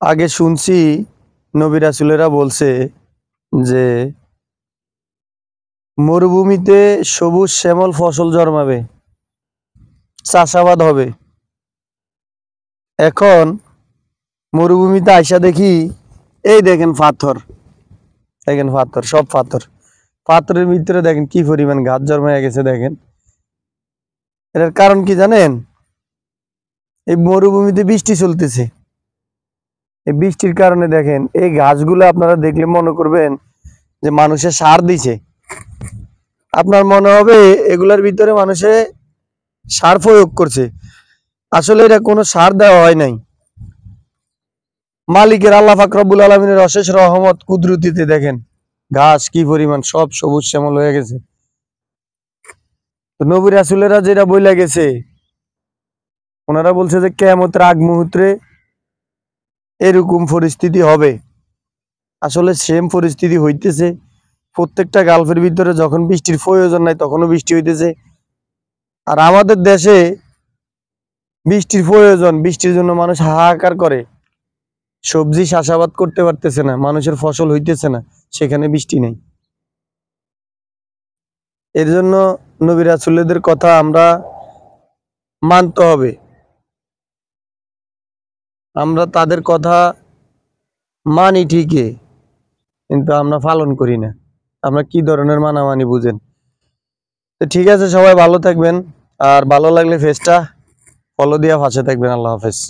আগে শুনছি নবী রাসূলেরা বলছে যে মরুভূমিতে সবুজ শ্যামল ফসল জন্মাবে, চাষাবাদ হবে। এখন মরুভূমিতে আইসা দেখি এই দেখেন পাথর, দেখেন পাথর, সব পাথর। পাথরের ভিতরে দেখেন কি পরিমাণ গাছ জন্মায় গেছে। দেখেন এটার কারণ কি জানেন? এই মরুভূমিতে বৃষ্টি চলতেছে। এই বৃষ্টির কারণে দেখেন এই গাছগুলো আপনারা দেখলে মনে করবেন যে মানুষে সার দিছে। আপনার মনে হবে এগুলার ভিতরে মানুষে সার প্রয়োগ করছে। আসলে এটা কোনো সার দেওয়া হয় নাই। মালিকের আল্লাহ পাক রব্বুল আলামিনের অশেষ রহমত কুদরতিতে দেখেন ঘাস কি পরিমাণ সব সবুজ শ্যামল হয়ে গেছে। তো নবী রাসূলেরা যেটা বইলা গেছে, ওনারা বলছে যে কিয়ামতের আগ মুহূর্তে এরকম পরিস্থিতি হবে। আসলে সেম পরিস্থিতি হইতেছে। প্রত্যেকটা গালফের ভিতরে যখন বৃষ্টির প্রয়োজন নাই তখনও বৃষ্টি হইতেছে। আর আমাদের দেশে বৃষ্টির প্রয়োজন, বৃষ্টির জন্য মানুষ হাহাকার করে, সবজি চাষাবাদ করতে পারতেছে না, মানুষের ফসল হইতেছে না, সেখানে বৃষ্টি নেই। এর জন্য নবী রাসূলদের কথা আমরা মানতে হবে। আমরা তাদের কথা মানি ঠিকই, কিন্তু আমরা পালন করি না। আমরা কি ধরনের মানামানি বুঝেন? তো ঠিক আছে, সবাই ভালো থাকবেন। আর ভালো লাগলে পেজটা ফলো দিয়া পাশে থাকবেন। আল্লাহ হাফেজ।